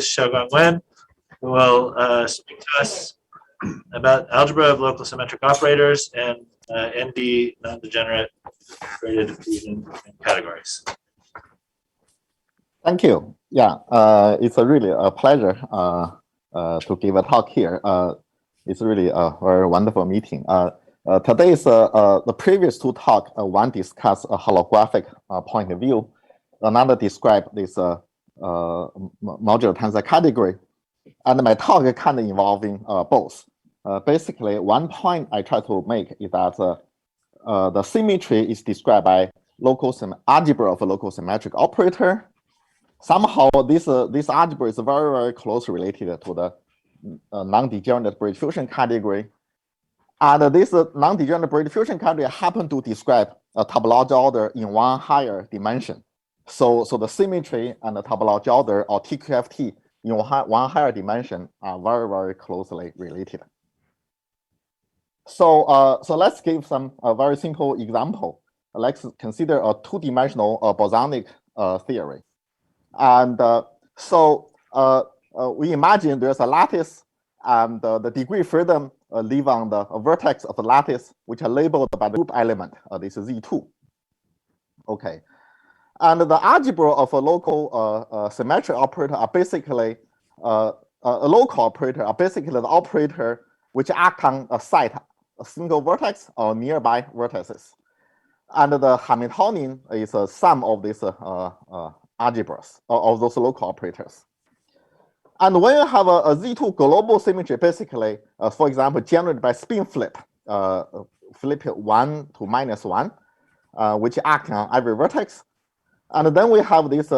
Xiao-Gang Wen, who will speak to us about algebra of local symmetric operators and ND non-degenerate braided diffusion categories. Thank you. Yeah, it's really a pleasure to give a talk here. It's really a very wonderful meeting. Today is the previous two talks. One discussed a holographic point of view. Another described this modular tensor category. And my talk kind of involving both. Basically, one point I try to make is that the symmetry is described by algebra of a local symmetric operator. Somehow, this algebra is very, very closely related to the non-degenerate braided diffusion category. And this non-degenerate braided diffusion category happen to describe a topological order in one higher dimension. So the symmetry and the topological order, or TQFT, in one higher dimension are very, very closely related. So let's give some very simple example. Let's consider a two-dimensional bosonic theory. And we imagine there's a lattice, and the degree freedom live on the vertex of the lattice, which are labeled by the group element. This is Z2. Okay. And the algebra of a local symmetric operator are basically a local operator are basically the operator which act on a site, a single vertex or nearby vertices. And the Hamiltonian is a sum of these algebras of those local operators. And when you have a Z2 global symmetry, basically, for example, generated by spin flip, flip 1 to -1, which act on every vertex. And then we have this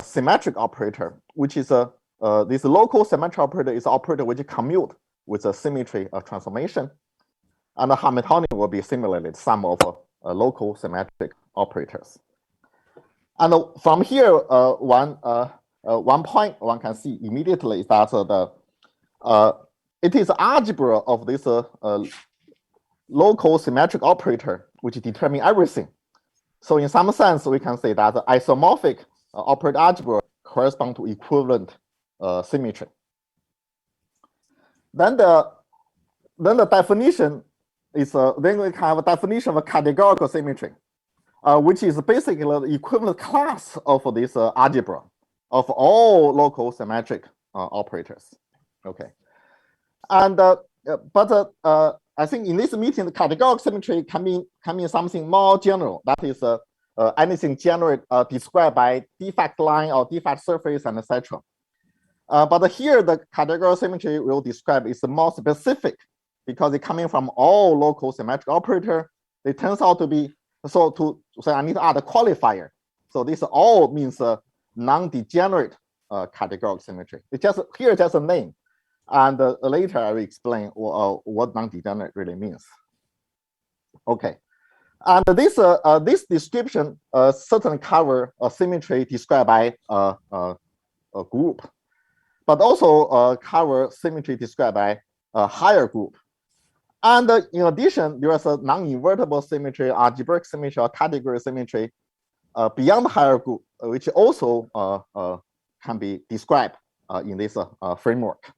symmetric operator, which is this local symmetric operator is an operator which commute with a symmetry transformation. And the Hamiltonian will be similarly the sum of local symmetric operators. And from here, one point one can see immediately is that it is algebra of this local symmetric operator which determine everything. So in some sense, we can say that the isomorphic operator algebra correspond to equivalent symmetry. Then the definition is then we have a definition of a categorical symmetry, which is basically the equivalent class of this algebra of all local symmetric operators. Okay, and but I think in this meeting, the categorical symmetry can mean something more general. That is anything described by defect line or defect surface and etc. But here the categorical symmetry will describe is more specific because it's coming from all local symmetric operator. It turns out to be so I need to add a qualifier. So this all means non-degenerate categorical symmetry. It's just here just a name. And later I will explain what non-degenerate really means. Okay, and this description certainly cover a symmetry described by a group, but also cover symmetry described by a higher group. And in addition, there is a non-invertible symmetry, algebraic symmetry, or category symmetry beyond the higher group, which also can be described in this framework.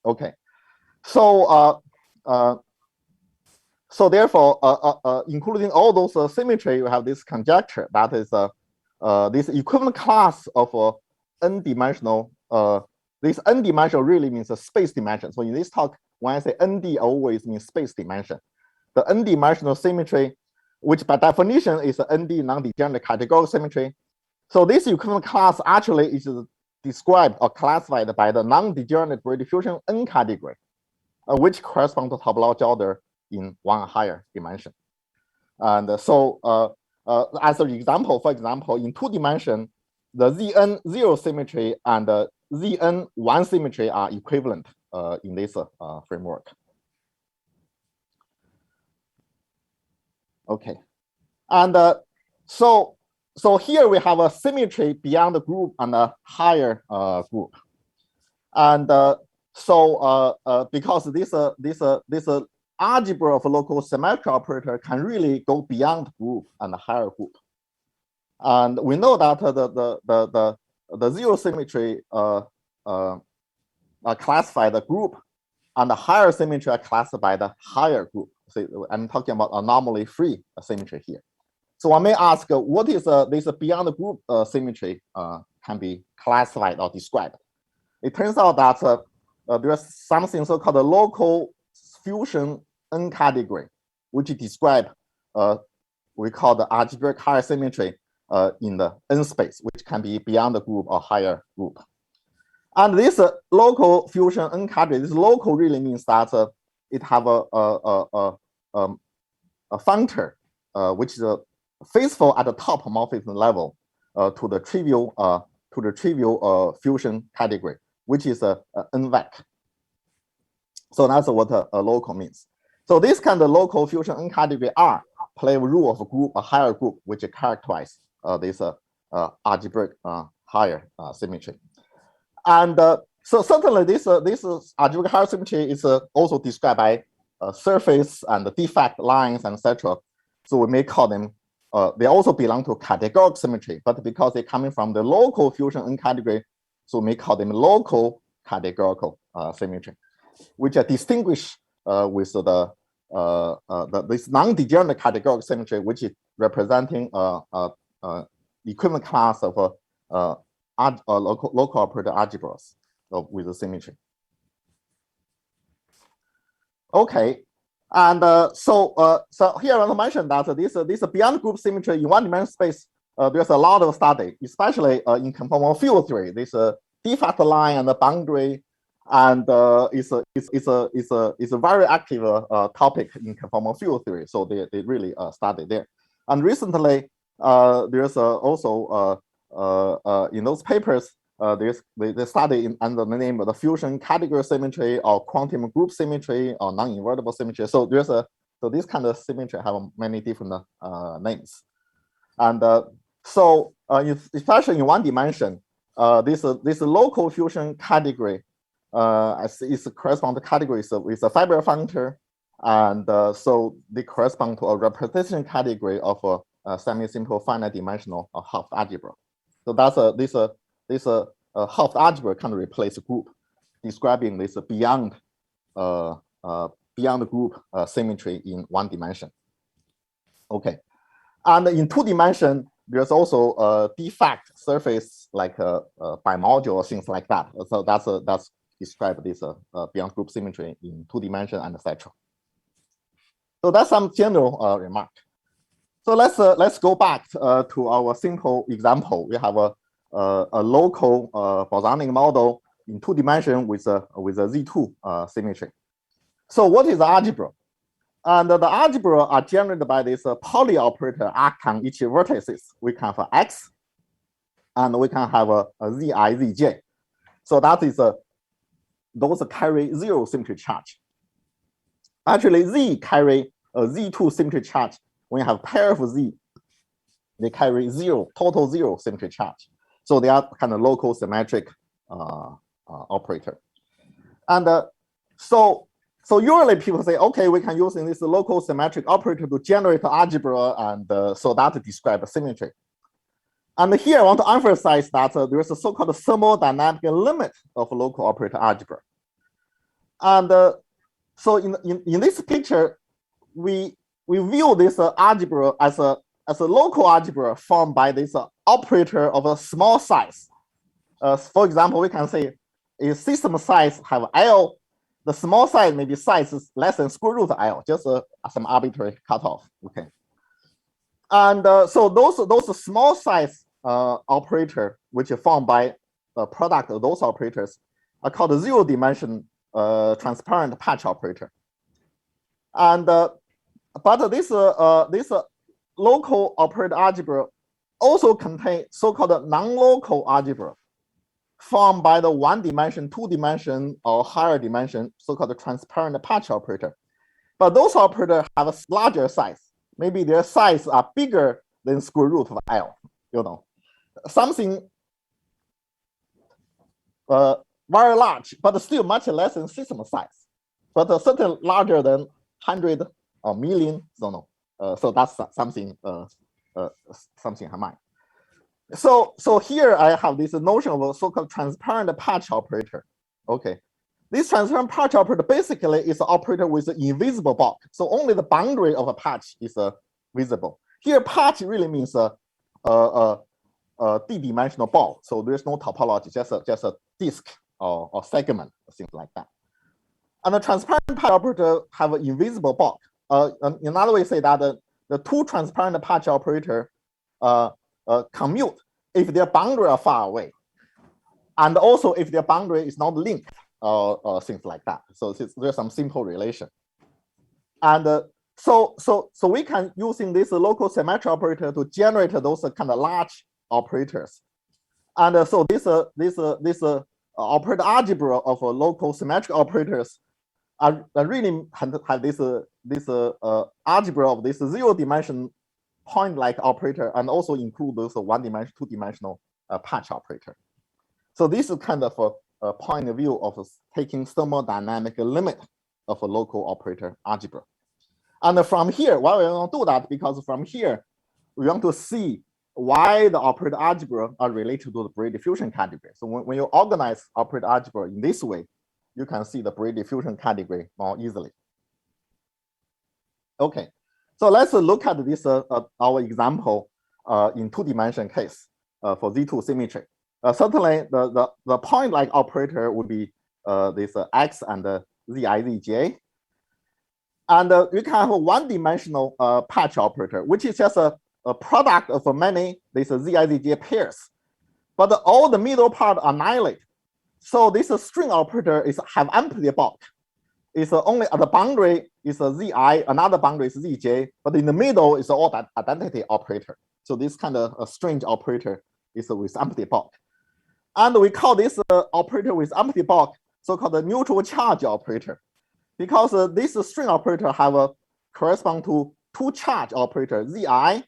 Okay, so therefore, including all those symmetry, you have this conjecture that is this equivalent class of n-dimensional. This n-dimensional really means a space dimension. So in this talk, when I say nd, always means space dimension. The n-dimensional symmetry, which by definition is an nd non-degenerate categorical symmetry. So this equivalent class actually is described or classified by the non-degenerate braided diffusion n category, which correspond to topological order in one higher dimension. And so as an example, for example, in 2 dimension, the Zn0 symmetry and the Zn1 symmetry are equivalent in this framework. Okay, and so here we have a symmetry beyond the group and a higher group, and because this algebra of a local symmetric operator can really go beyond group and higher group, and we know that the zero symmetry classified group, and the higher symmetry are classified by the higher group. So I'm talking about anomaly-free symmetry here. So I may ask, what is this beyond group symmetry can be classified or described? It turns out that there's something so-called a local fusion N category, which describe we call the algebraic higher symmetry in the N space, which can be beyond the group or higher group. And this local fusion N category, this local really means that it have a functor, which is faithful at the top morphism level to the trivial fusion category, which is a NVEC. So that's what a local means. So this kind of local fusion N category R play a role of a group, a higher group, which characterize this algebraic higher symmetry. And so certainly this algebraic higher symmetry is also described by surface and defect lines and etc. So we may call them, they also belong to categorical symmetry, but because they're coming from the local fusion N category, so we may call them local categorical symmetry, which are distinguished with this non-degenerate categorical symmetry, which is representing equivalent class of local operator algebras with the symmetry. Okay, and so here I want to mention that this beyond group symmetry in one-dimensional space, there's a lot of study, especially in conformal field theory. This defect line and the boundary, and it's a very active topic in conformal field theory. So they really study there. And recently, there's also in those papers, they study under the name of the fusion category symmetry or quantum group symmetry or non-invertible symmetry. So this kind of symmetry have many different names. And so especially in one dimension, this local fusion category is correspond to categories with a fiber functor, and so they correspond to a representation category of a semi-simple finite dimensional Hopf algebra. So that's this Hopf algebra kind of replace group, describing this beyond group symmetry in one dimension. Okay, and in two dimension, there's also a defect surface like bimodule or things like that. So that's describe this beyond group symmetry in two dimension and etc. So that's some general remark. So let's go back to our simple example. We have a local bosonic model in two dimension with a Z2 symmetry. So what is the algebra? And the algebra are generated by this poly operator act on each vertices. We can have X, and we can have a Zi, Zj. So that is those carry zero symmetry charge. Actually, Z carry a Z2 symmetry charge. When you have pair of Z, they carry total zero symmetry charge. So they are kind of local symmetric operator. And so usually people say, okay, we can use this local symmetric operator to generate algebra, and so that describes symmetry. And here I want to emphasize that there is a so-called thermodynamic limit of local operator algebra. And so in this picture, we view this algebra as a local algebra formed by this operator of a small size. For example, we can say a system size have L. The small size maybe size is less than square root of L, just some arbitrary cutoff. Okay. And so those small size operator, which are formed by the product of those operators, are called the zero dimension transparent patch operator. And but this local operator algebra also contain so-called non-local algebra formed by the one dimension, two dimension, or higher dimension, so-called transparent patch operator. But those operators have a larger size. Maybe their size are bigger than square root of L, something very large, but still much less than system size, but certainly larger than 100 or million. So that's something something in mind. So here I have this notion of a so-called transparent patch operator. Okay, this transparent patch operator basically is an operator with an invisible bulk. So only the boundary of a patch is visible. Here, patch really means a d-dimensional bulk. So there's no topology, just a disk or segment, things like that. And the transparent patch operator have an invisible bulk. Another way to say that the two transparent patch operator commute if their boundary are far away, and also if their boundary is not linked, things like that. So there's some simple relation. And so we can using this local symmetry operator to generate those kind of large operators. And so this operator algebra of local symmetric operators are really have this algebra of this 0-dimension point-like operator, and also include those 1-dimensional, 2-dimensional patch operator. So this is kind of a point of view of taking thermodynamic limit of a local operator algebra. And from here, why we want to do that? Because from here, we want to see why the operator algebra are related to the braided diffusion category. So when you organize operator algebra in this way, you can see the braided diffusion category more easily. Okay, so let's look at this our example in 2-dimension case for Z2 symmetry. Certainly, the point-like operator would be this X and Zi, Zj. And we can have a 1-dimensional patch operator, which is just a product of many these Zi, Zj pairs. But all the middle part annihilate. So this string operator have empty bulk. It's only at the boundary is a Zi, another boundary is Zj, but in the middle is all that identity operator. So this kind of a strange operator is with empty bulk. And we call this operator with empty bulk so-called the neutral charge operator, because this string operator have a correspond to two charge operator, Zi at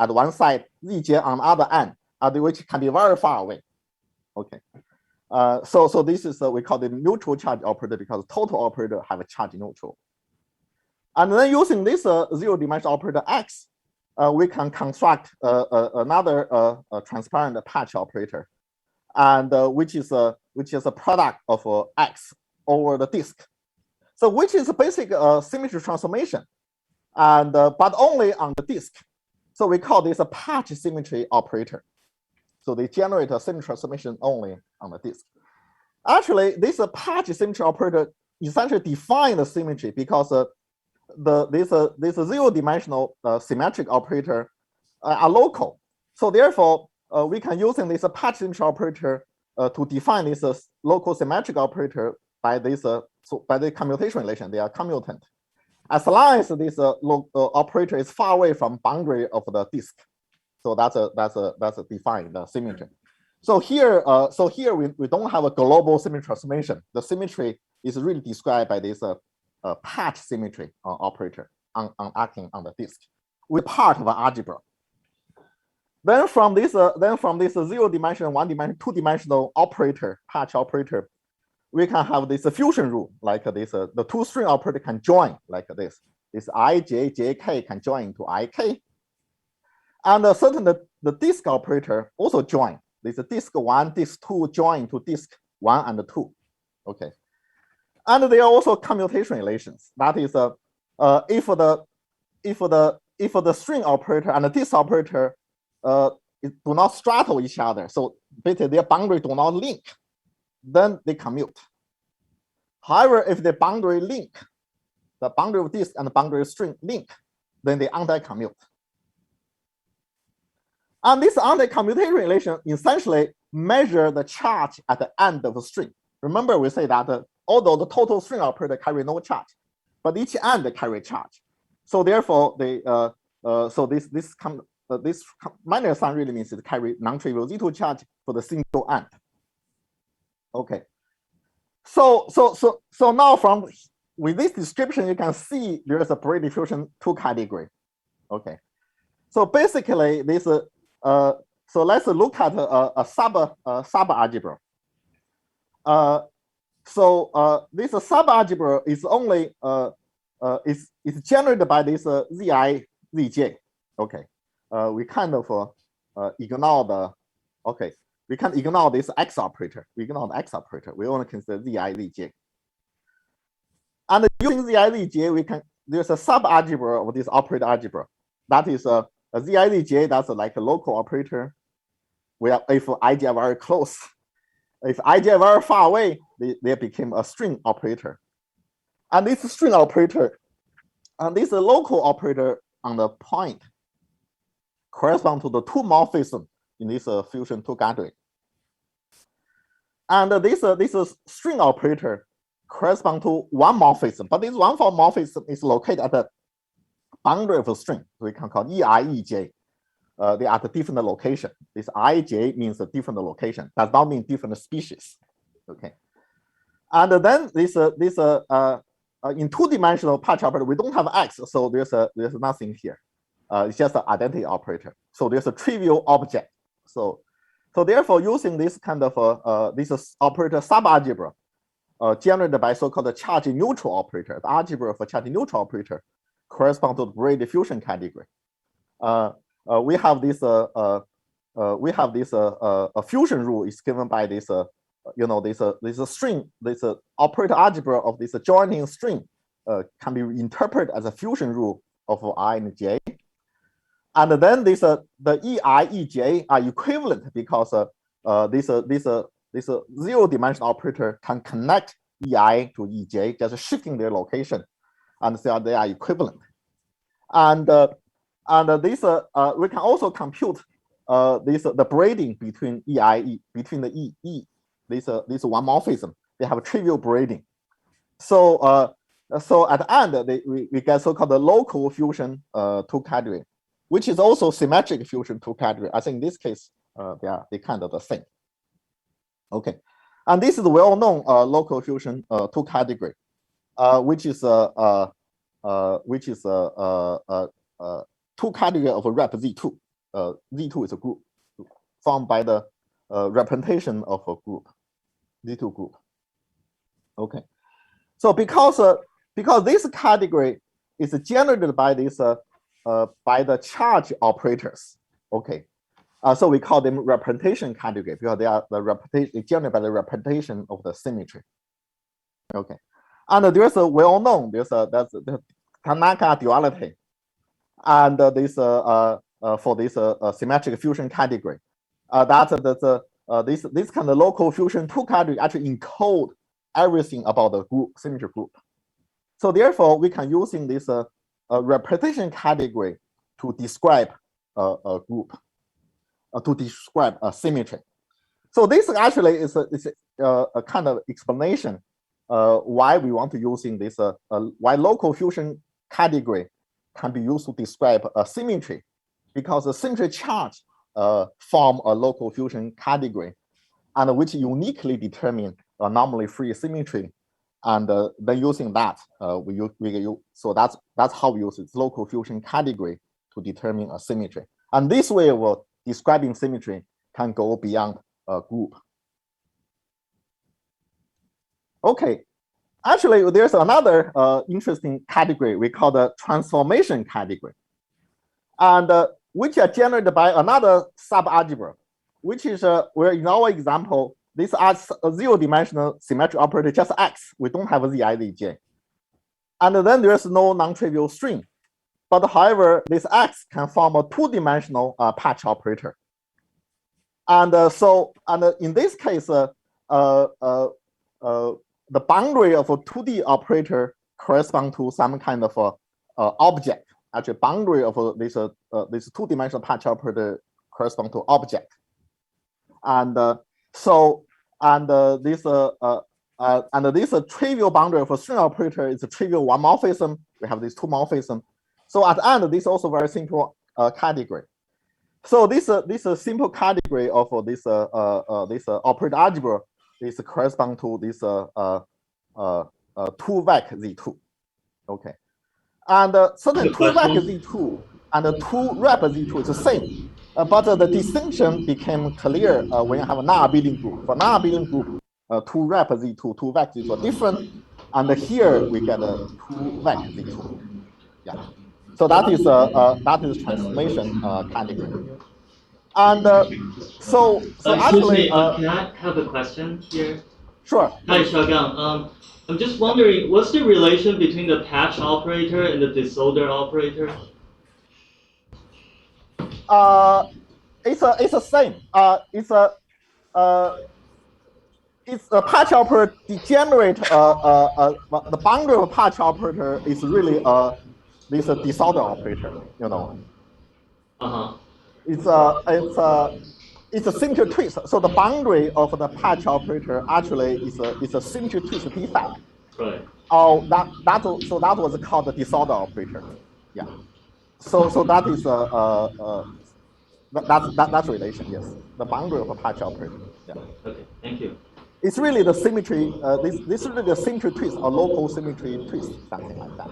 one side, Zj on the other end, which can be very far away. Okay. So this is we call the neutral charge operator, because total operator have a charge neutral. And then using this 0-dimensional operator X, we can construct another transparent patch operator, and which is a product of X over the disk. So which is a basic symmetry transformation, and but only on the disk. So we call this a patch symmetry operator. So they generate a symmetry transformation only on the disk. Actually, this patch symmetry operator essentially defines the symmetry, because this 0-dimensional symmetric operator are local. So therefore, we can using this patch symmetry operator to define this local symmetric operator by this by the commutation relation. They are commutant, as long as this operator is far away from boundary of the disk. So that's a defined symmetry. So here we don't have a global symmetry transformation. The symmetry is really described by this patch symmetry operator acting on the disk. We're part of an algebra. Then from this 0-dimensional, 1-dimensional, 2-dimensional operator, patch operator, we can have this fusion rule like this. The two string operator can join like this. This ij, jk can join to ik. And certain the disk operator also join. This disk 1, disk 2 join to disk 1 and 2. Okay. And there are also commutation relations. That is, if the string operator and the disk operator do not straddle each other, so basically their boundary do not link, then they commute. However, if the boundary link, the boundary of disk and the boundary of string link, then they anti-commute. And this anti-commutation relation essentially measure the charge at the end of the string. Remember, we say that although the total string operator carry no charge, but each end carry charge. So therefore, they this minus sign really means it carry non-trivial Z2 charge for the single end. Okay. So now from with this description, you can see there is a braided diffusion 2 category. Okay. So basically, this so let's look at a sub algebra. This sub algebra is only is generated by this Zi Zj. Okay, we kind of ignore the, okay, we can ignore this X operator. We ignore the X operator. We only consider Zi, Zj. And using Zi, Zj, we can, there's a subalgebra of this operator algebra. That is a Zi, Zj, that's like a local operator. Where if ij are very close, if ij are very far away, they became a string operator. And this string operator, and this local operator on the point correspond to the two morphism in this fusion two category. And this string operator correspond to one morphism, but this one morphism is located at the boundary of a string. So we can call Ei, Ej. They are at a different location. This Ij means a different location, does not mean different species. Okay. And then this in two-dimensional patch operator, we don't have X, so there's nothing here. It's just an identity operator. So there's a trivial object. So therefore, using this kind of this operator subalgebra generated by so-called charge neutral operator, the algebra for charge neutral operator correspond to the braided fusion category. We have this fusion rule is given by this this string, this operator algebra of this joining string can be interpreted as a fusion rule of I and J. And then the Ei, Ej are equivalent because this zero-dimensional operator can connect Ei to Ej, just shifting their location, and so they are equivalent. And this we can also compute the braiding between Ei, between the this one morphism. They have a trivial braiding. So so at the end we get so-called the local fusion two category, which is also symmetric fusion two category. I think in this case they kind of the same. Okay, and this is the well-known local fusion two category, which is two category of a rep Z2. Z2 is a group formed by the representation of a group, Z2 group. Okay, so because this category is generated by this by the charge operators. Okay, so we call them representation category because they are the representation generated by the representation of the symmetry. Okay, and there's a well-known that's the Tanaka duality. And this for this symmetric fusion category, this kind of local fusion two category actually encode everything about the group symmetry group. So therefore, we can using this representation category to describe a group, to describe a symmetry. So this actually is a kind of explanation why we want to using this why local fusion category can be used to describe a symmetry, because the symmetry charge form a local fusion category, and which uniquely determine a normally free symmetry, and then using that so that's how we use its local fusion category to determine a symmetry. And this way of describing symmetry can go beyond a group. Okay. Actually, there's another interesting category we call the transformation category, and which are generated by another subalgebra, which is where in our example, this is a zero-dimensional symmetric operator, just X. We don't have a Zi, Zj. And then there's no non-trivial string. But however, this X can form a two-dimensional patch operator. And in this case, the boundary of a 2D operator correspond to some kind of object. Actually, boundary of this two-dimensional patch operator correspond to object. And this trivial boundary of a string operator is a trivial one morphism. We have these two morphism. So at the end, this is also very simple category. So this simple category of this operator algebra is correspond to this 2-vec Z2. Okay, and certain 2-vec Z2 and 2-rep Z2 is the same, but the distinction became clear when you have a non-abelian group. For non-abelian group, 2-rep Z2, 2-vec Z2 are different, and here we get a 2-vec Z2. Yeah, so that is transformation category. And so Excuse actually, me, can I have a question here? sure. Hi, Xiao-Gang. I'm just wondering, what's the relation between the patch operator and the disorder operator? It's the same. It's a patch operator degenerate. The boundary of patch operator is really this disorder operator. You know. Uh-huh. It's a symmetry twist. So the boundary of the patch operator actually is a symmetry twist defect. Right. Oh, that was called the disorder operator. Yeah. So that is that's relation. Yes, the boundary of a patch operator. Yeah. Okay. Thank you. It's really the symmetry. This is really the symmetry twist or local symmetry twist, something like that.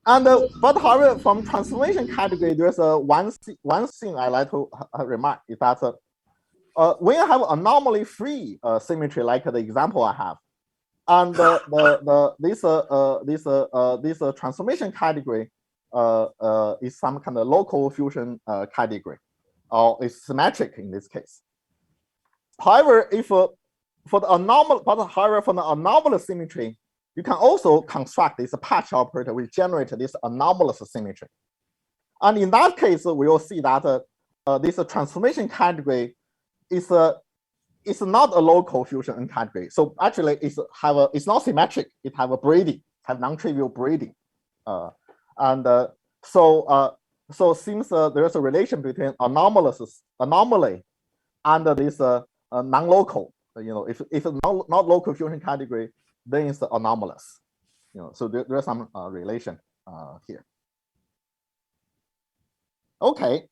And but however, from transformation category, there's one thing I like to remark is that when you have anomaly free symmetry, like the example I have, and this transformation category is some kind of local fusion category, or is symmetric in this case. However, if for the anomalous symmetry, you can also construct this patch operator which generates this anomalous symmetry. And in that case, we will see that this transformation category is not a local fusion category. So actually, it's not symmetric. It have a braiding, have non-trivial braiding, so since there's a relation between anomaly and this non-local, if it's not local fusion category, then it's anomalous. So there's some relation here. Okay.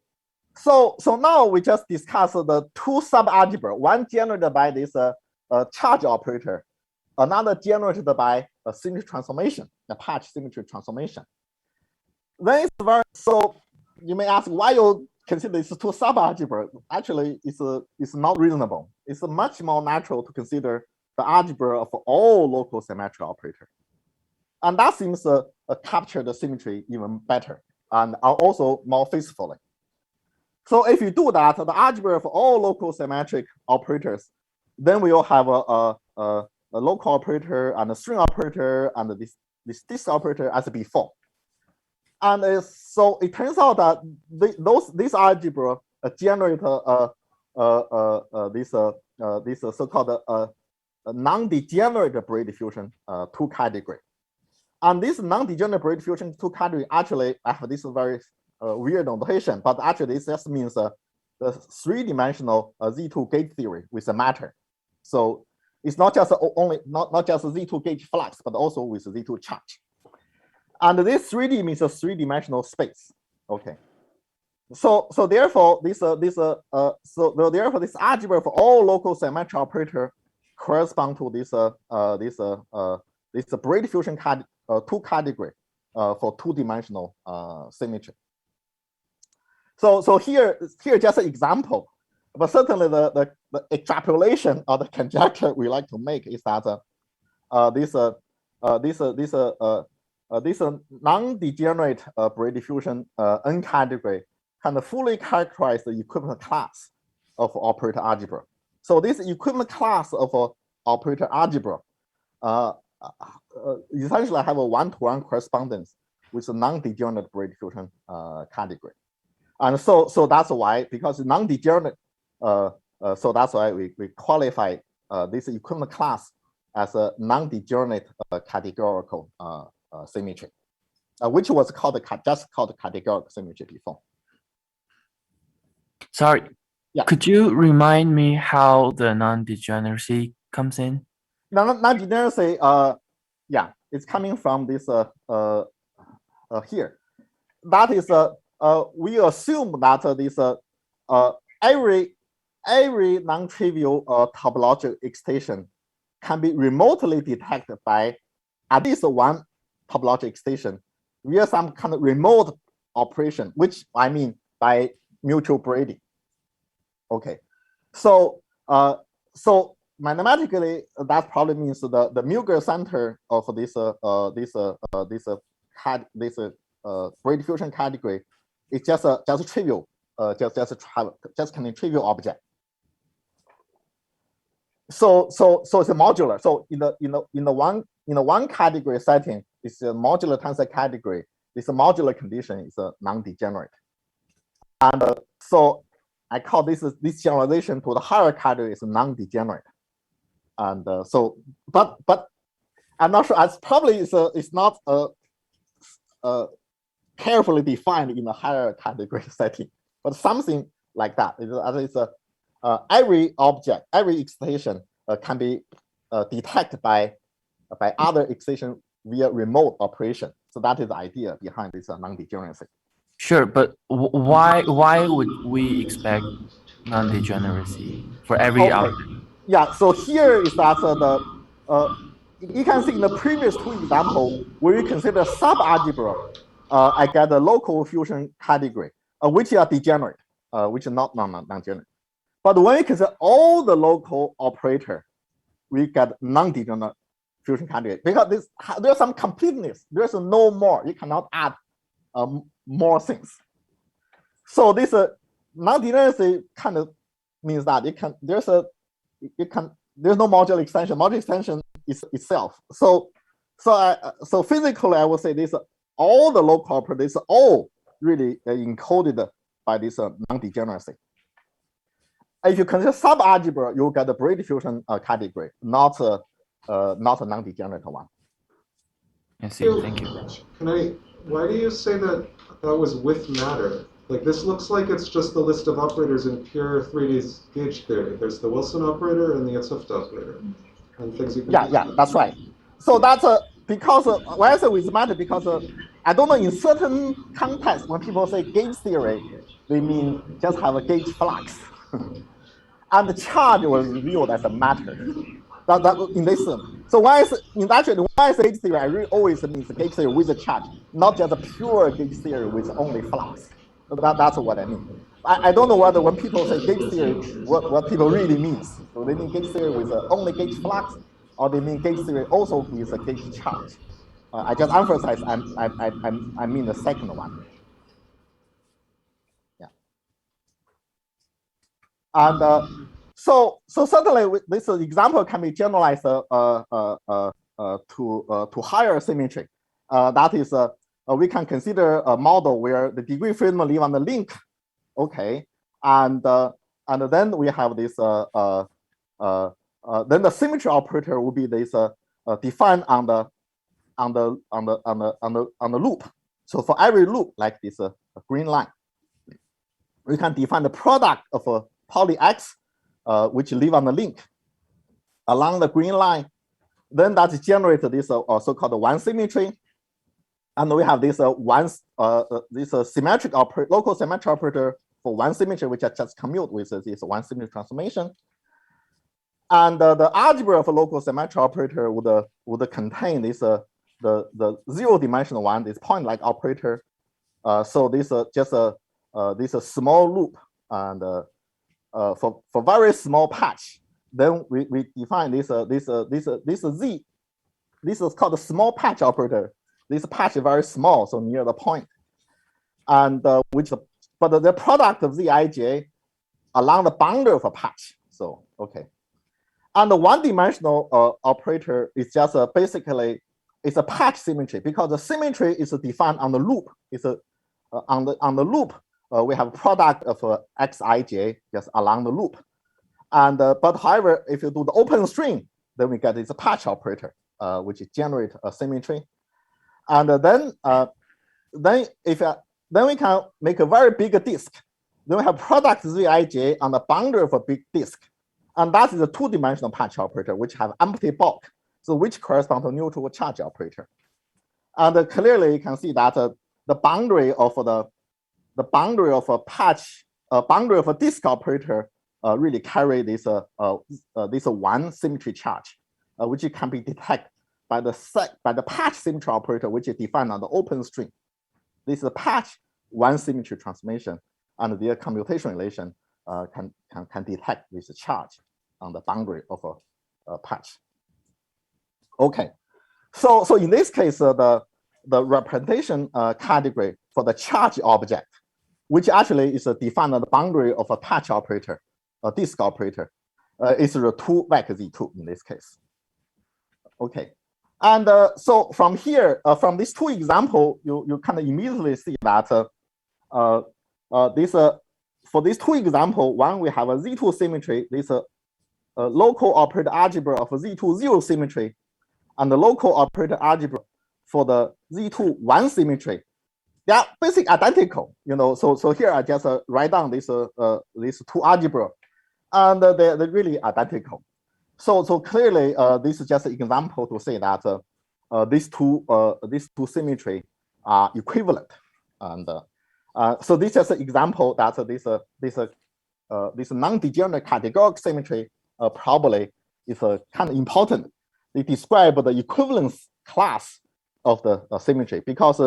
So now we just discuss the two subalgebra, one generated by this charge operator, another generated by a symmetry transformation, the patch symmetry transformation. Then so you may ask why you consider these two subalgebra. Actually, it's not reasonable. It's much more natural to consider the algebra of all local symmetric operator. And that seems to capture the symmetry even better and also more faithfully. So if you do that, the algebra of all local symmetric operators, then we will have a local operator and a string operator and this operator as before. And so it turns out that this algebra generate this so-called non-degenerate braid fusion two category. And this non-degenerate braid fusion two category actually I have this very weird notation, but actually this just means the three-dimensional Z2 gauge theory with a matter. So it's not just not just Z2 gauge flux, but also with Z2 charge. And this 3D means a three-dimensional space. Okay. So therefore this algebra for all local symmetric operator correspond to this braid fusion two category for two-dimensional symmetry. So here just an example, but certainly the extrapolation or the conjecture we like to make is that this non-degenerate braid fusion N category can fully characterize the equivalent class of operator algebra. So this equivalent class of operator algebra essentially have a one-to-one correspondence with the non-degenerate braid fusion category. And so that's why, because non-degenerate, so that's why we qualify this equivalent class as a non-degenerate categorical symmetry, which was just called categorical symmetry before. Sorry. Yeah. Could you remind me how the non-degeneracy comes in? Non-degeneracy, yeah, it's coming from this here. That is we assume that this every non-trivial topological extension can be remotely detected by at least one topological extension via some kind of remote operation, which I mean by mutual braiding. Okay, so mathematically that probably means the Milgauss center of this braid fusion category is just trivial just kind of trivial object. So it's a modular. So in the one category setting, it's a modular tensor category. This modular condition is a non-degenerate. And so I call this generalization to the higher category is non-degenerate. And but I'm not sure. It's probably it's not carefully defined in a higher category setting, but something like that. It's every object, every excitation can be detected by other excitation via remote operation. So that is the idea behind this non-degeneracy. Sure, but why would we expect non-degeneracy for every object? Yeah, so here is that you can see in the previous two examples where you consider sub-algebra, I get a local fusion category, which are degenerate, which are not non-degenerate. But when you consider all the local operator, we get non-degenerate fusion category because there's some completeness. There's no more. You cannot add more things. So this non-degeneracy kind of means that there's no modular extension. Modular extension is itself. So physically, I would say this all the local operators all really encoded by this non-degeneracy. If you consider sub-algebra, you get the braided fusion category, not a non-degenerate one. I see. Thank you. Why do you say that was with matter? Like this looks like it's just the list of operators in pure 3D gauge theory. There's the Wilson operator and the Etsifte operator, and things you can. Yeah, that's right. So that's because why I say with matter because I don't know in certain contexts when people say gauge theory, they mean just have a gauge flux, and the charge was viewed as a matter. That in this so why is in actually why is gauge theory? I really always means gauge theory with a charge, not just a pure gauge theory with only flux. That's what I mean. I don't know whether when people say gauge theory, what people really means. So they mean gauge theory with only gauge flux, or they mean gauge theory also with a gauge charge. I just emphasize I mean the second one. Yeah. And so certainly this example can be generalized to higher symmetry. That is we can consider a model where the degree freedom live on the link, okay, and then we have this then the symmetry operator will be this defined on the loop. So for every loop like this green line, we can define the product of a poly X which live on the link along the green line. Then that generates this so-called one symmetry. And we have this symmetric operator, local symmetric operator for one symmetry, which I just commute with this one symmetry transformation. And the algebra of a local symmetric operator would contain this the zero-dimensional one, this point-like operator. So this just this small loop, and for very small patch, then we define this z. This is called the small patch operator. This patch is very small, so near the point, and but the product of Zij along the boundary of a patch. So okay, and the one-dimensional operator is just basically it's a patch symmetry because the symmetry is defined on the loop. It's on the loop we have a product of Xij just along the loop, and but however, if you do the open string, then we get this patch operator which generate a symmetry. And then we can make a very big disk. Then we have product Zij on the boundary of a big disk, and that is a two-dimensional patch operator which have empty bulk, so which corresponds to neutral charge operator. And clearly you can see that the boundary of a patch, boundary of a disk operator really carry this one symmetry charge, which can be detected by the patch symmetry operator, which is defined on the open string. This is a patch one symmetry transformation, and their commutation relation can detect this charge on the boundary of a patch. Okay, so in this case, the representation category for the charge object which actually is defined on the boundary of a patch operator, a disk operator. It's the 2 vec Z2 in this case. Okay. And so from here, from these 2 examples, you kind of immediately see that for these 2 examples, one, we have a Z2 symmetry, this local operator algebra of a Z2 zero symmetry, and the local operator algebra for the Z2 one symmetry. They are basically identical, So here I just write down these 2 algebra, and they're really identical. So clearly, this is just an example to say that these two symmetry are equivalent, and so this is just an example that this non-degenerate categorical symmetry probably is kind of important. They describe the equivalence class of the symmetry, because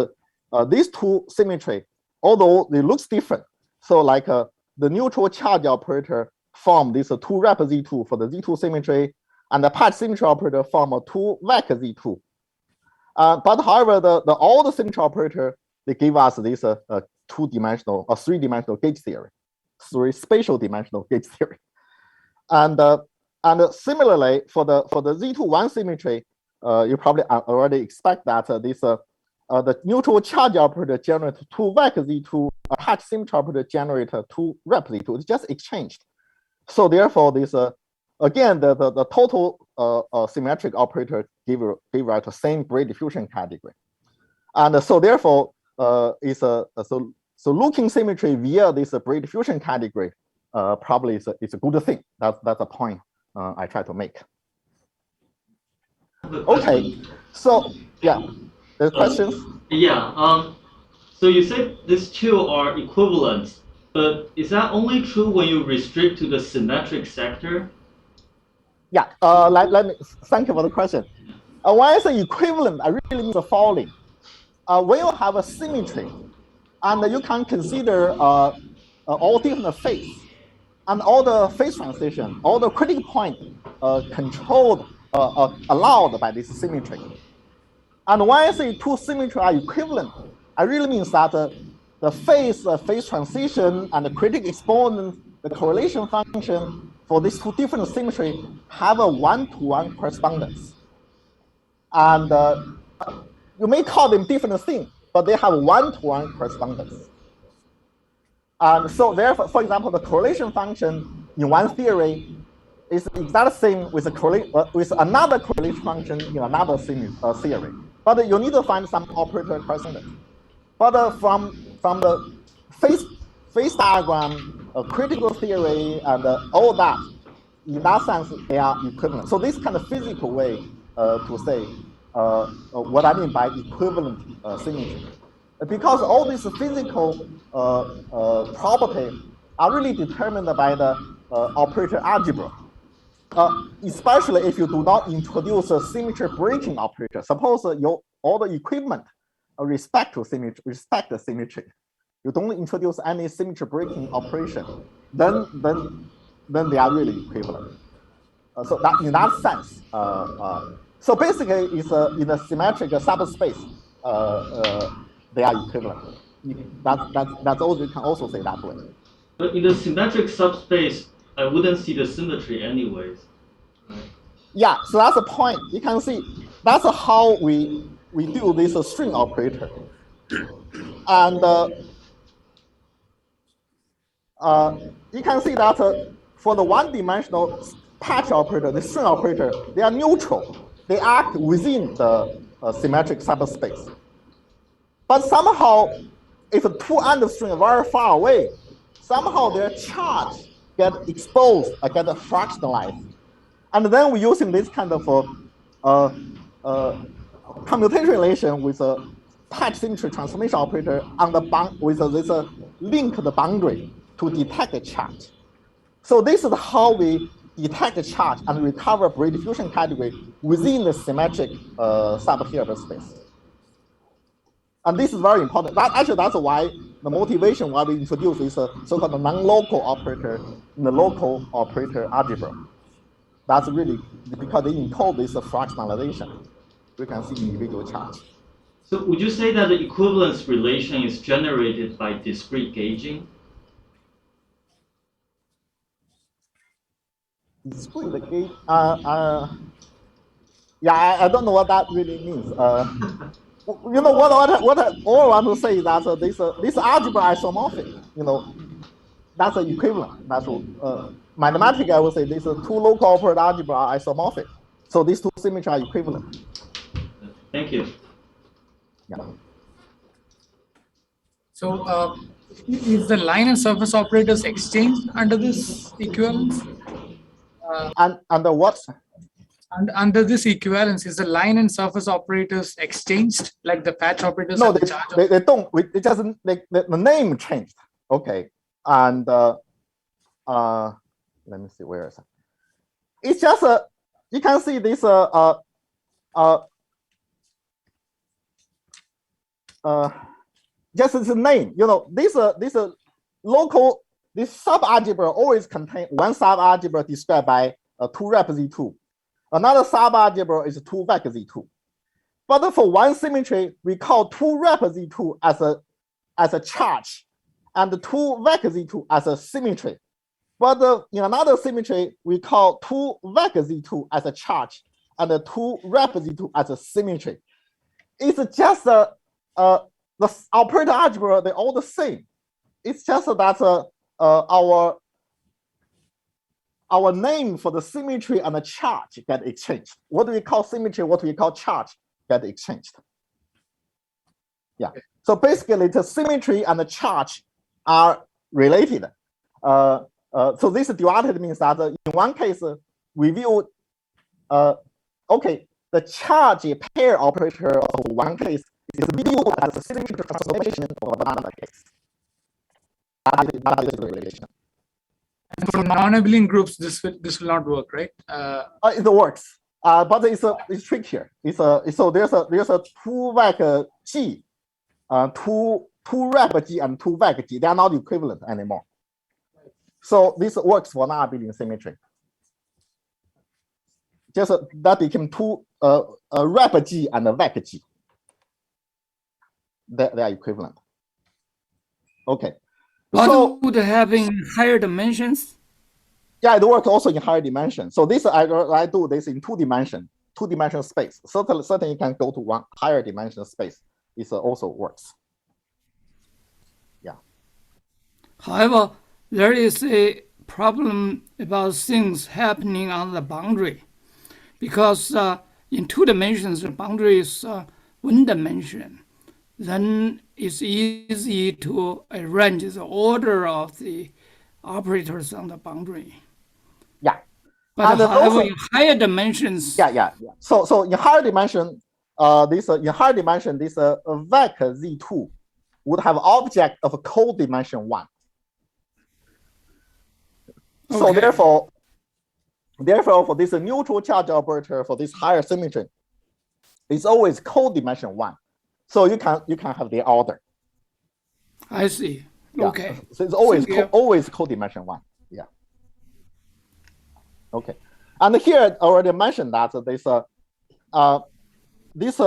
these 2 symmetry, although they look different, so like the neutral charge operator form this 2 rep Z2 for the Z2 symmetry, and the patch symmetry operator form a 2 vec Z2. But however, all the symmetry operator, they give us this 2-dimensional or 3-dimensional gauge theory, 3 spatial dimensional gauge theory. And similarly for the Z2 one symmetry, you probably already expect that the neutral charge operator generates 2 vec Z2, a patch symmetry operator generates 2 rep Z2. It's just exchanged. So therefore, this again the total symmetric operator give rise to the same braid diffusion category, and so therefore so looking symmetry via this braid diffusion category probably is a good thing. That's a point I try to make. Okay, so yeah, the questions. So you said these 2 are equivalent. But is that only true when you restrict to the symmetric sector? Yeah, let me thank you for the question. When I say equivalent, I really mean the following. When you have a symmetry, and you can consider all different phase, and all the phase transition, all the critical point controlled, allowed by this symmetry. And when I say 2 symmetry are equivalent, I really mean that the phase transition and the critical exponent, the correlation function for these 2 different symmetry have a 1-to-1 correspondence. And you may call them different things, but they have 1-to-1 correspondence. And so therefore, for example, the correlation function in one theory is exactly same with another correlation function in another theory. But you need to find some operator correspondence. But from the phase diagram, critical theory, and all that, in that sense, they are equivalent. So this kind of physical way to say what I mean by equivalent symmetry. Because all these physical properties are really determined by the operator algebra. Especially if you do not introduce a symmetry breaking operator. Suppose all the equipment respect the symmetry. You don't introduce any symmetry breaking operation, then they are really equivalent. So that in that sense, so basically, it's in a symmetric subspace. They are equivalent. That's all. You can also say that way. But in the symmetric subspace, I wouldn't see the symmetry anyways. Right? Yeah, so that's the point. You can see that's how we do this string operator. And you can see that for the one-dimensional patch operator, the string operator, they are neutral. They act within the symmetric subspace. But somehow, if the 2 ends of string are very far away, somehow their charge get exposed or get fractionalized. And then we're using this kind of commutation relation with a patch symmetry transformation operator on the with this linked boundary to detect the charge. So this is how we detect the charge and recover braid diffusion category within the symmetric subtheater space. And this is very important. That's why the motivation why we introduce this so-called non-local operator in the local operator algebra. That's really because they encode this fractionalization. We can see individual charge. So would you say that the equivalence relation is generated by discrete gauging? Discrete gauge. Yeah, I don't know what that really means. You know what I all want to say is that this algebra isomorphic. You know, that's an equivalent. That's mathematically I would say these two local operator algebra are isomorphic. So these two symmetries are equivalent. Thank you. Yeah. So is the line and surface operators exchanged under this equivalence? And under what? And under this equivalence, is the line and surface operators exchanged like the patch operators? No, and the charge they don't. It doesn't. The name changed. Okay, and let me see where is it. It's just you can see this just its name. You know, this local subalgebra always contain one subalgebra described by 2 rep Z2. Another subalgebra is 2 vec Z2. But for one symmetry, we call 2 rep Z2 as a charge, and 2 vec Z2 as a symmetry. But in another symmetry, we call 2 vec Z2 as a charge, and 2 rep Z2 as a symmetry. It's just the operator algebra, they're all the same. It's just that our name for the symmetry and the charge get exchanged. What do we call symmetry? What do we call charge get exchanged? Yeah. So basically, the symmetry and the charge are related. So this duality means that in one case, we view, okay, the charge pair operator of one case is viewed as a symmetry transformation of another case. That is the relation. And for non-abelian groups, this will not work, right? It works, but it's trickier. So there's a 2 vec G, 2 rep G and 2 vec G. They are not equivalent anymore. So this works for non-abelian symmetry. Just that became 2 rep G and a vec G. They are equivalent. Okay. What So would have in higher dimensions? yeah, it works also in higher dimension. So this I do this in 2-dimensional space. Certainly you can go to one higher dimensional space. It also works. Yeah. However, there is a problem about things happening on the boundary, because in 2 dimensions, the boundary is 1 dimension. Then it's easy to arrange the order of the operators on the boundary. Yeah. But And however, also, in higher dimensions, yeah. So in higher dimension, this vec Z2 would have object of codimension 1. So Okay. therefore, for this neutral charge operator for this higher symmetry, it's always codimension 1. So you can have the order. I see. Yeah. Okay. So it's always So, yeah. always codimension 1. Yeah. Okay. And here I already mentioned that this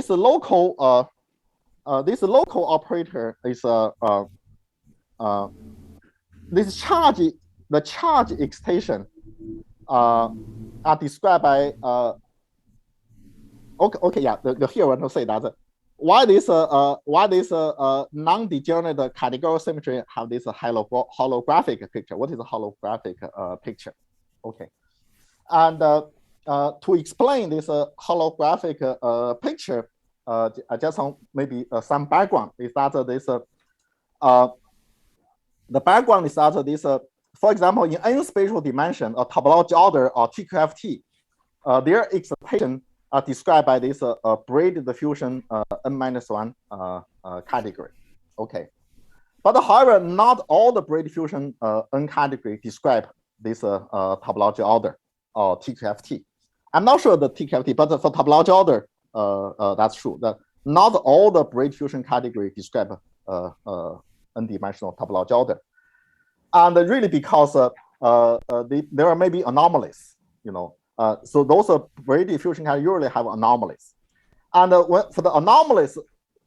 local operator is this charge, the charge extension are described by here I want to say that why this non-degenerate categorical symmetry have this holographic picture. What is a holographic picture? Okay, and to explain this holographic picture, just on maybe some background is that the background is that this for example, in n spatial dimension, a topological order or TQFT, their excitation are described by this braided diffusion n-1 category. Okay, but however, not all the braided diffusion n category describe this topological order or TQFT. I'm not sure the TQFT, but for topological order, that's true. That not all the braided diffusion category describe n-dimensional topological order. And really because there are maybe anomalies, you know. So those braided diffusion can usually have anomalies. And for the anomalies,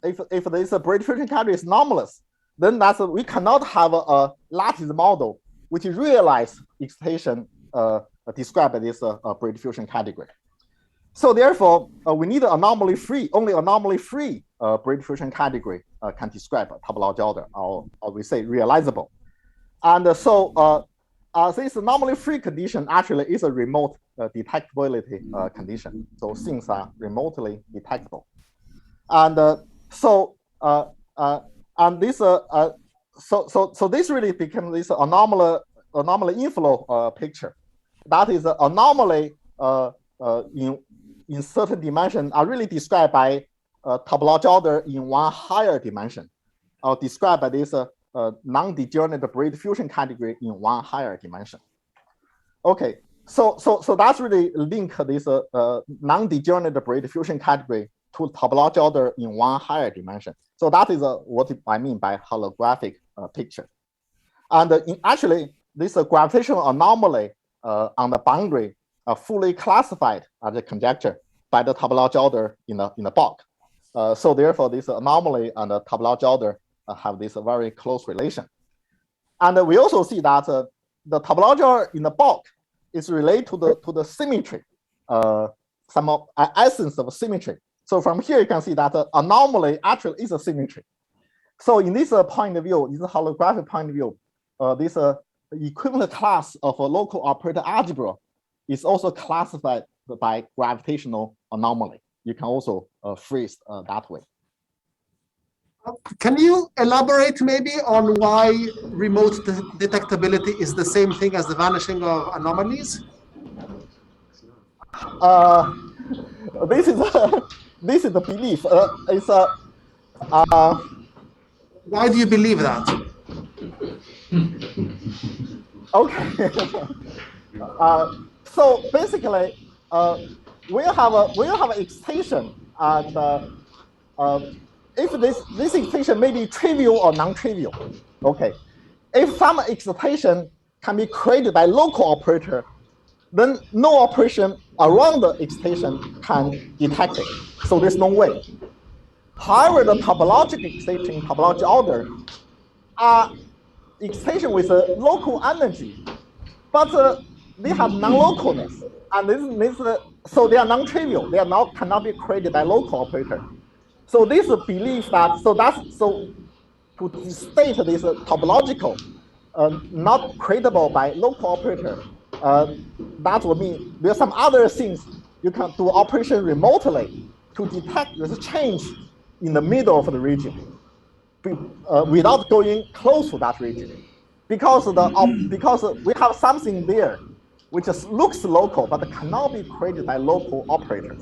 if this braided fusion category is anomalous, then we cannot have a lattice model which realize excitation described by this braided fusion category. So therefore, we need anomaly-free, only anomaly-free braided fusion category can describe a topological order, or we say realizable. And so this anomaly-free condition actually is a remote detectability condition. So things are remotely detectable. And this really becomes this anomaly inflow picture. That is an anomaly in certain dimension are really described by topological order in one higher dimension, or described by this non-degenerate braided fusion category in one higher dimension. Okay, so that's really link this non-degenerate braided fusion category to topological order in one higher dimension. So that is what I mean by holographic picture. And actually, this gravitational anomaly on the boundary are fully classified as a conjecture by the topological order in the bulk. So therefore, this anomaly and the topological order have this very close relation. And we also see that the topological order in the bulk is related to the symmetry, some of essence of symmetry. So from here, you can see that anomaly actually is a symmetry. So in this point of view, this holographic point of view, this equivalent class of a local operator algebra is also classified by gravitational anomaly. You can also phrase that way. Can you elaborate maybe on why remote detectability is the same thing as the vanishing of anomalies? This is the belief. Why do you believe that? Okay. So basically, we have an extension, and if this extension may be trivial or non-trivial. Okay, if some excitation can be created by local operator, then no operation around the excitation can detect it. So there's no way. However, the topological excitation, topological order, are excitation with a local energy, but they have non-localness, and so they are non-trivial. They are cannot be created by local operator. So this belief that to state this topological, not creatable by local operator, that would mean there's some other things you can do operation remotely to detect this change in the middle of the region without going close to that region, because we have something there which looks local but cannot be created by local operators.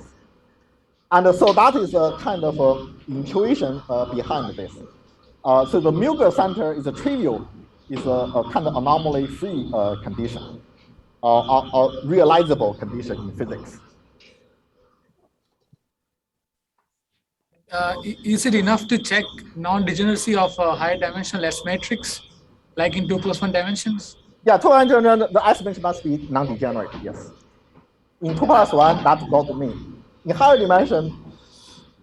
And so that is a kind of intuition behind this. So the Milgauss center is a trivial, is a kind of anomaly-free condition, or realizable condition in physics. Is it enough to check non-degeneracy of a higher dimensional S matrix, like in 2+1 dimensions? Yeah, 200, the S matrix must be non-degenerate, yes. In 2+1, that's what to me. In higher dimension,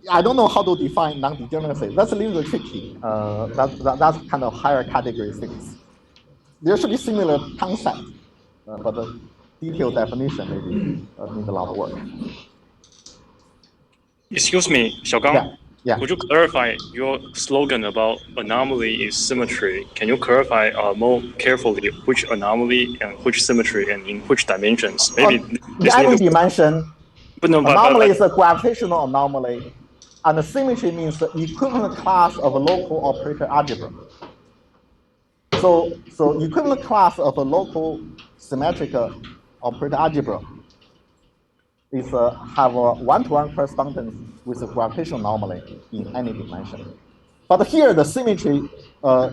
I don't know how to define non-degeneracy. That's a little tricky. That's kind of higher category things. There should be similar concept, but the detailed definition maybe needs a lot of work. Excuse me, Xiao-Gang. Yeah. Could you clarify your slogan about anomaly is symmetry? Can you clarify more carefully which anomaly and which symmetry and in which dimensions? Maybe in any dimension, anomaly is a gravitational anomaly, and the symmetry means the equivalent class of a local operator algebra. So equivalent class of a local symmetric operator algebra is have a one-to-one correspondence with a gravitational anomaly in any dimension. But here the symmetry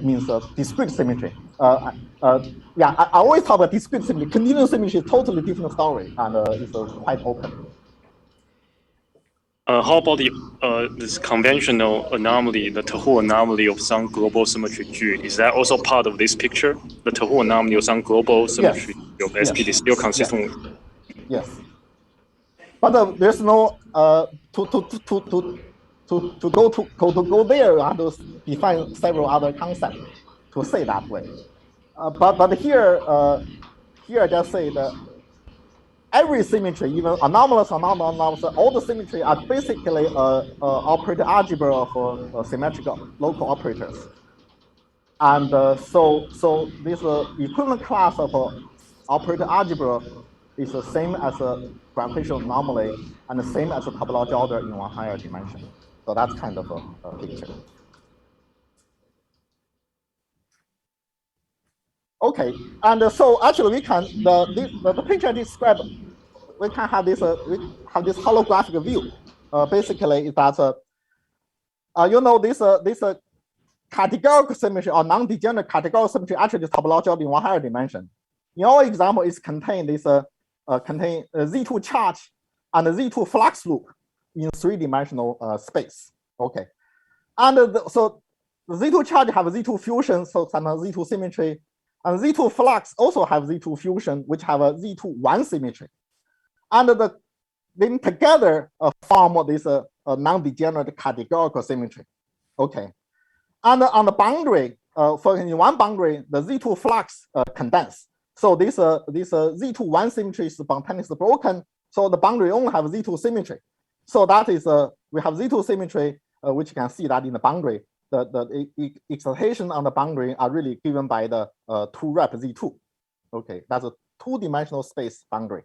means a discrete symmetry. Yeah, I always talk about discrete symmetry. Continuous symmetry is a totally different story, and it's quite open. How about this conventional anomaly, the Tahu anomaly of some global symmetry G? Is that also part of this picture? The Tahu anomaly of some global symmetry of SPD still consistent with? Yes. but there's no to go there. You have to define several other concepts to say that way. But here just say that every symmetry, even anomalous or non-anomalous, all the symmetry are basically operator algebra of symmetrical local operators. And so this equivalent class of operator algebra is the same as a gravitational anomaly and the same as a topological order in one higher dimension. So that's kind of a picture. Okay, and so actually we can the picture described. We can have this holographic view. Basically, that you know this categorical symmetry or non-degenerate categorical symmetry actually is topological in one higher dimension. In our example, is contain this contain Z2 charge and Z2 flux loop in three-dimensional space. Okay, and so the Z2 charge have Z2 fusion, so some Z2 symmetry, and Z2 flux also have Z2 fusion, which have a Z2 one symmetry. And then together form this non-degenerate categorical symmetry. Okay, and on the boundary, for in one boundary, the Z2 flux condense. So this Z2 one symmetry is spontaneously broken. So the boundary only have Z2 symmetry. So that is we have Z2 symmetry, which you can see that in the boundary. The excitation on the boundary are really given by the 2 rep Z2. Okay, that's a 2-dimensional space boundary.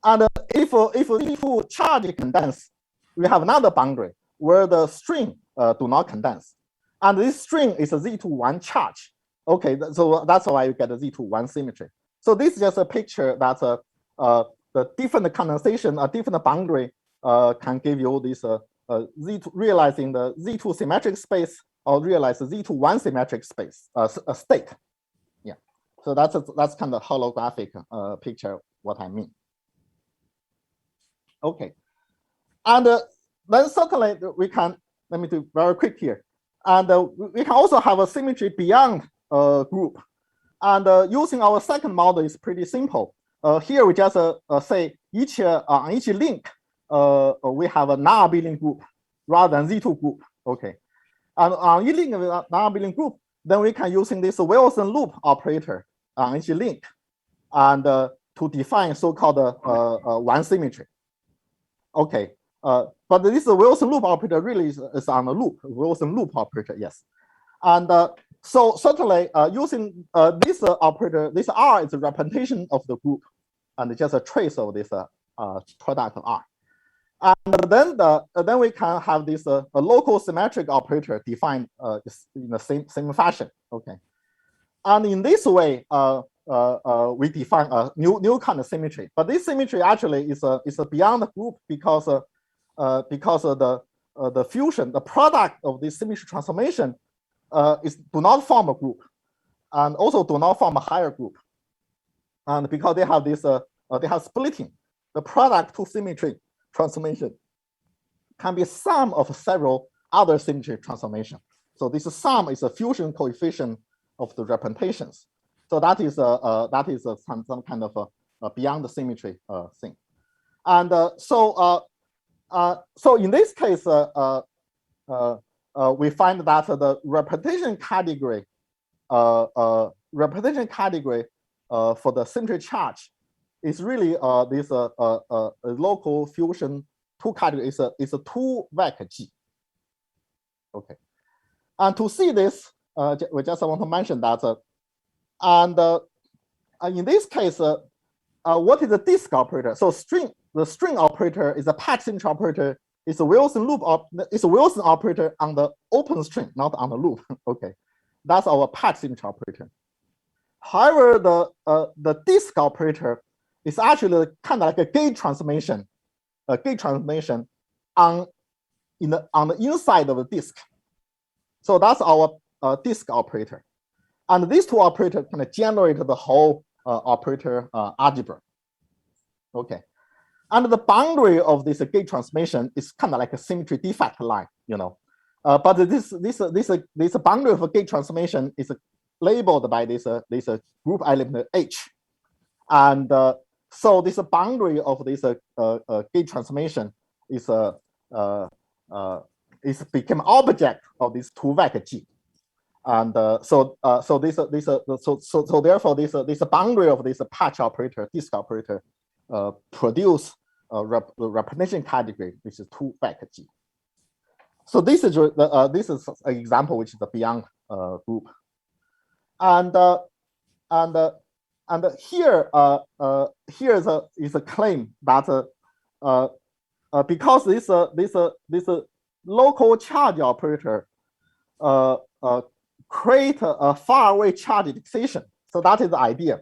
And if Z2 charge condense, we have another boundary where the string do not condense. And this string is a Z2 one charge. Okay, so that's why you get a Z2 one symmetry. So this is just a picture that the different condensation, a different boundary can give you this Z2 realizing the Z2 symmetric space or realize the Z2 one symmetric space state. Yeah, so that's kind of holographic picture what I mean. Okay, and then certainly we can, let me do very quick here. And we can also have a symmetry beyond group. And using our second model is pretty simple. Here we just say on each link, we have a non-abelian group rather than Z2 group. Okay, and on each link with a non-abelian group, then we can using this Wilson loop operator on each link, and to define so-called one symmetry. Okay, but this Wilson loop operator really is on a loop, Wilson loop operator, yes. And so certainly using this operator, this R is a representation of the group, and just a trace of this product of R. And then we can have this a local symmetric operator defined in the same fashion. Okay, and in this way, we define a new kind of symmetry. But this symmetry actually is a beyond the group because of the fusion, the product of this symmetry transformation do not form a group, and also do not form a higher group. And because they have this, they have splitting. The product to symmetry transformation can be sum of several other symmetry transformation. So this sum is a fusion coefficient of the representations. So that is some kind of a beyond the symmetry thing. And so in this case, we find that the representation category, for the symmetry charge is really this local fusion two category is a 2-vec G. Okay, and to see this, we just want to mention that, and in this case, what is the disk operator? So the string operator is a patch symmetry operator. It's a Wilson loop it's a Wilson operator on the open string, not on the loop. Okay, that's our patch symmetry operator. However, the disk operator is actually kind of like a gate transformation, on the inside of the disk. So that's our disk operator, and these two operators kind of generate the whole operator algebra. Okay, and the boundary of this gate transformation is kind of like a symmetry defect line, you know. But this boundary of a gate transformation is labeled by this group element H, and so this boundary of this gauge transformation is became object of this two-vector G, and so therefore this boundary of this patch operator, disk operator, produce a representation category which is two-vector G. So this is an example which is the beyond group, and here is a claim that because this local charge operator create a faraway charge excitation. So that is the idea.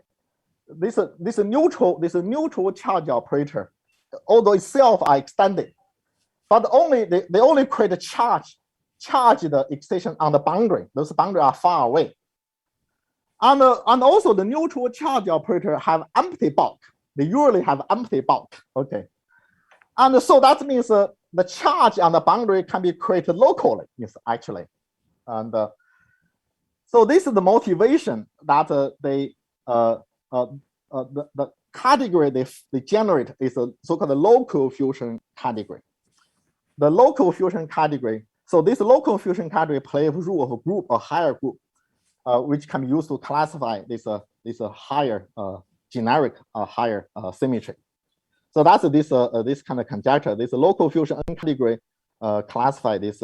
This neutral charge operator, although itself are extended, but they only create a charge the excitation on the boundary. Those boundaries are far away. And also the neutral charge operator have empty bulk. They usually have empty bulk. Okay. And so that means the charge on the boundary can be created locally, yes, actually. And so this is the motivation that the category they generate is a so-called local fusion category. The local fusion category, so this local fusion category plays a role of a group, a higher group, which can be used to classify this higher generic higher symmetry. So that's this kind of conjecture. This local fusion N category classify this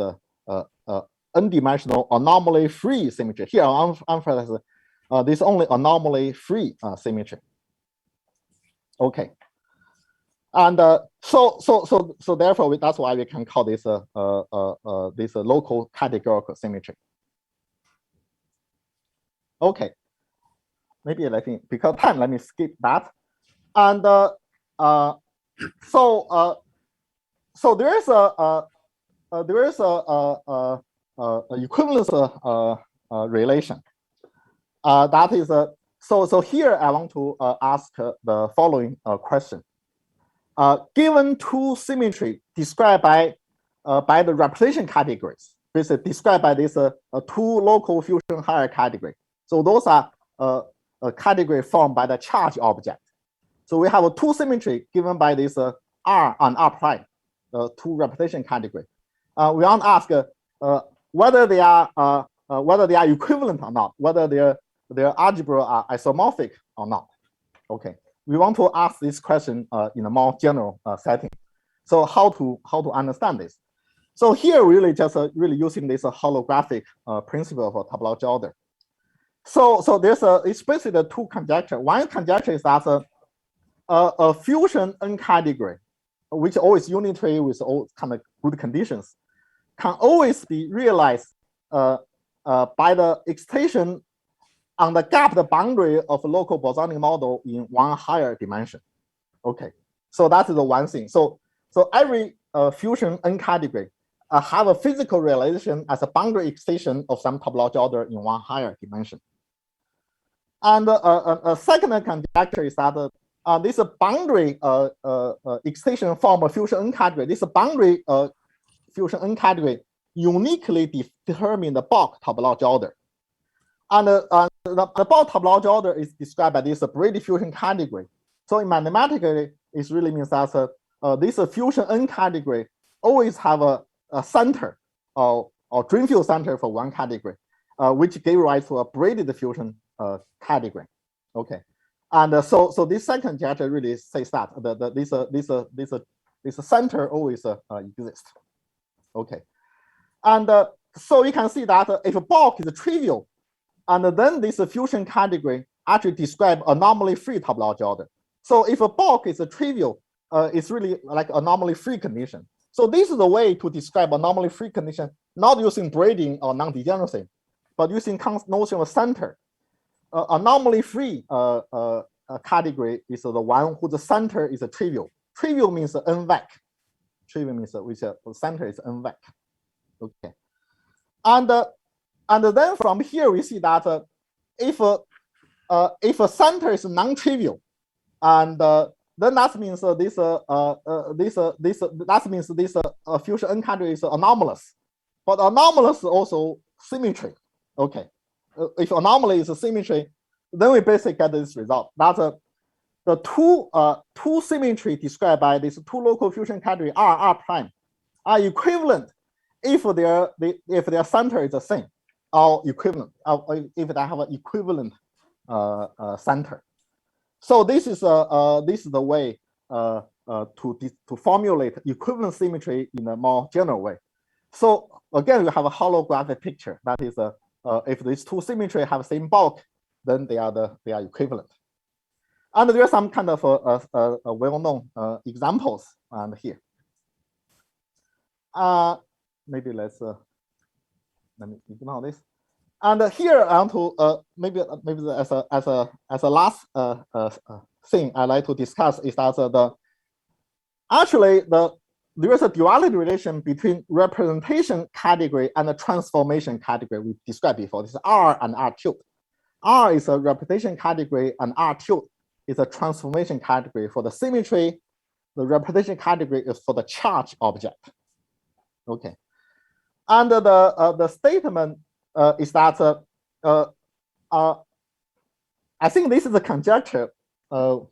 n-dimensional anomaly-free symmetry. Here I'm emphasizing this only anomaly-free symmetry. Okay, and so therefore that's why we can call this this local categorical symmetry. Okay, maybe let me, because time, let me skip that. And so there is a equivalence relation. That is so here I want to ask the following question. Given two symmetry described by the representation categories, basically described by this two local fusion higher category. So those are a category formed by the charge object. So we have a two symmetry given by this R and R prime, two representation category. We want to ask whether they are equivalent or not, whether their algebra are isomorphic or not. Okay, we want to ask this question in a more general setting. So how to understand this? So here really just really using this holographic principle of a topological order. So there's it's basically the two conjecture. One conjecture is that a fusion N category, which always unitary with all kind of good conditions, can always be realized by the excitation on the gapped boundary of a local bosonic model in one higher dimension. Okay, so that is the one thing. So every fusion N category have a physical realization as a boundary excitation of some topological order in one higher dimension. And a second conjecture is that this boundary excitation form a fusion N category. This boundary fusion N category uniquely determine the bulk topological order. And the bulk topological order is described by this braided fusion category. So in mathematically, it really means that this fusion N category always have a center or dream field center for one category, which gave rise to a braided fusion category. Okay, and so this second conjecture really says that this center always exists. Okay, and so you can see that if a bulk is trivial, and then this fusion category actually describe anomaly-free topological order. So if a bulk is a trivial, it's really like anomaly-free condition. So this is a way to describe anomaly-free condition, not using braiding or non-degeneracy, but using notion of center. Anomaly-free category is the one whose center is a trivial. Trivial means n-vec. Trivial means which center is n-vec. Okay, and then from here we see that if a center is non-trivial, and then that means this fusion N category is anomalous, but anomalous is also symmetry. Okay, if anomaly is a symmetry, then we basically get this result that the two symmetry described by these two local fusion category R prime are equivalent if their center is the same or equivalent, or if they have an equivalent center. So this is the way to formulate equivalent symmetry in a more general way. So again, we have a holographic picture. That is, if these two symmetry have same bulk, then they are equivalent. And there are some kind of well-known examples and here. Maybe let me ignore this. And here I want to maybe as a last thing I like to discuss is that there is a duality relation between representation category and the transformation category we described before. This is R and R cubed. R is a representation category and R cubed is a transformation category. For the symmetry, the representation category is for the charge object. Okay. And the statement is that I think this is a conjecture.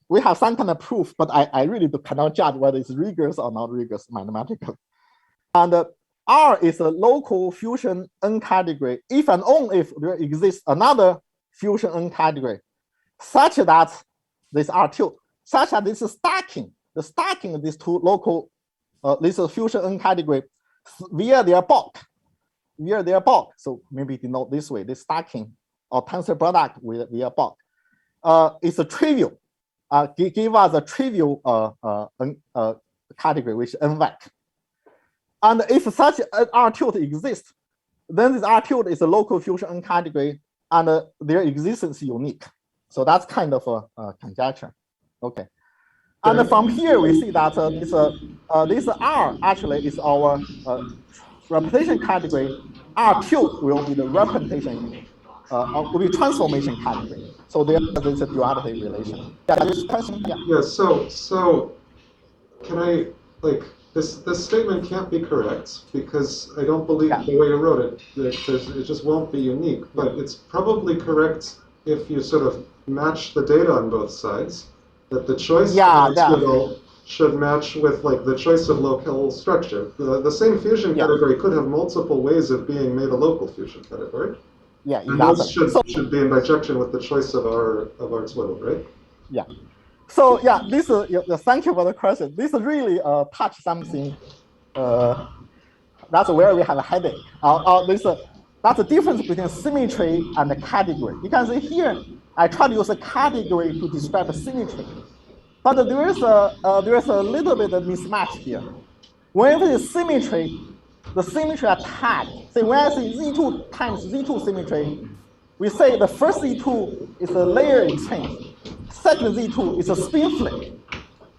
We have some kind of proof, but I really cannot judge whether it's rigorous or not rigorous mathematically. And R is a local fusion N category if and only if there exists another fusion N category, such that this R2, such that this is stacking, the stacking of these two local, this fusion N category via their bulk. So maybe denote this way, this stacking or tensor product with via bulk is a trivial. Give us a trivial category, which is NVEC. And if such an R tilde exists, then this R tilde is a local fusion N category, and their existence is unique. So that's kind of a conjecture. Okay. And from here, we see that this R actually is our representation category. R tilde will be the representation, will be transformation category. So there is a duality relation. Yeah, this question, yeah. Yeah, so can I, like, this statement can't be correct because I don't believe the way you wrote it, it just won't be unique, but it's probably correct if you sort of match the data on both sides, that the choice should match with like the choice of local structure. The same fusion category could have multiple ways of being made a local fusion category. Yeah, and those should be in bijection with the choice of our twiddle, right? Yeah. So yeah, this thank you for the question. This really touch something. That's where we have a headache. That's the difference between symmetry and the category. You can see here, I try to use a category to describe a symmetry, but there is a little bit of mismatch here. When it is symmetry, the symmetry are tagged. So when I say Z2 times Z2 symmetry, we say the first Z2 is a layer exchange, second Z2 is a spin flip.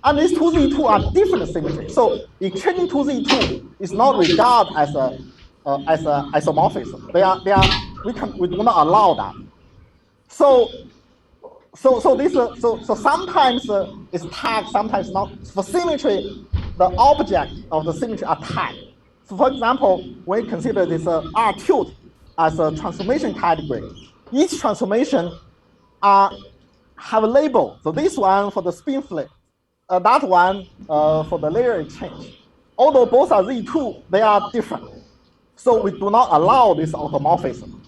And these two Z2 are different symmetry. So exchanging two Z2 is not regarded as a isomorphism. We do not allow that. So sometimes it's tagged, sometimes not. For symmetry, the object of the symmetry are tagged. So for example, when you consider this R tilde as a transformation category, each transformation have a label. So this one for the spin flip, that one for the layer exchange. Although both are Z2, they are different. So we do not allow this automorphism.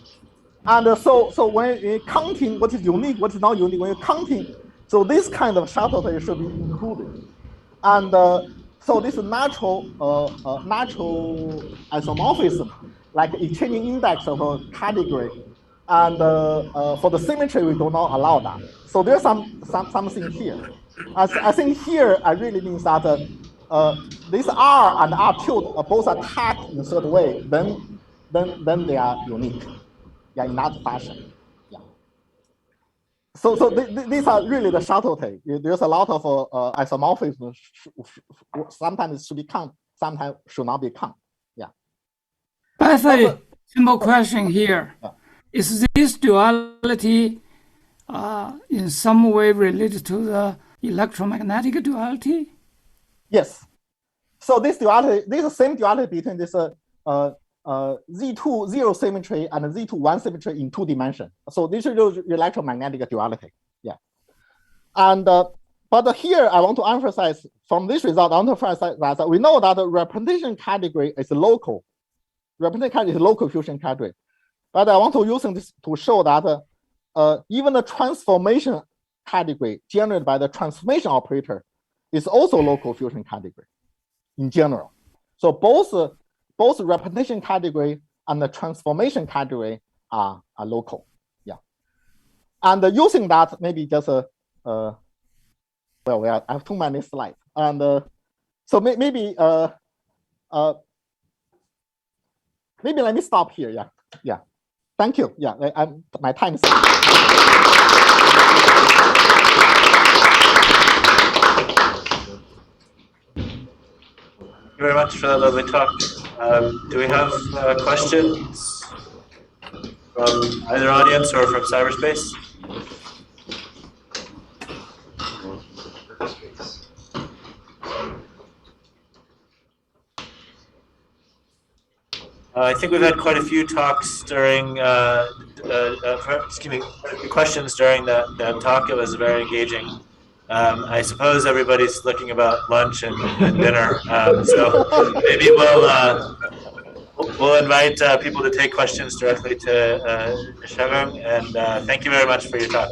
And so when you're counting what is unique, what is not unique, when you're counting, so this kind of subtlety should be included. And so this natural isomorphism, like exchanging index of a category, and for the symmetry, we do not allow that. So there's something here. I think here, I really means that this R and R tilde both are tagged in a certain way, then they are unique. Yeah, in that fashion. Yeah. So these are really the subtlety. There's a lot of isomorphism. Sometimes it should be count, sometimes should not be count. Yeah. I have a simple question here. Yeah. Is this duality in some way related to the electromagnetic duality? Yes. So this duality, this is the same duality between this Z2 zero symmetry and Z2 one symmetry in 2 dimensions. So this is electromagnetic duality. Yeah. And But here I want to emphasize from this result, I want to emphasize that we know that the representation category is local. Representation category is local fusion category. But I want to use this to show that even the transformation category generated by the transformation operator is also local fusion category in general. So both representation category and the transformation category are local. Yeah. And using that, maybe just I have too many slides. And so maybe let me stop here. Yeah. Yeah. Thank you. Yeah. My time is up. Thank you very much for that lovely talk. Do we have questions from either audience or from cyberspace? I think we've had quite a few talks during, questions during that talk. It was very engaging. I suppose everybody's looking about lunch and dinner, so maybe we'll invite people to take questions directly to Xiao-Gang, and thank you very much for your talk.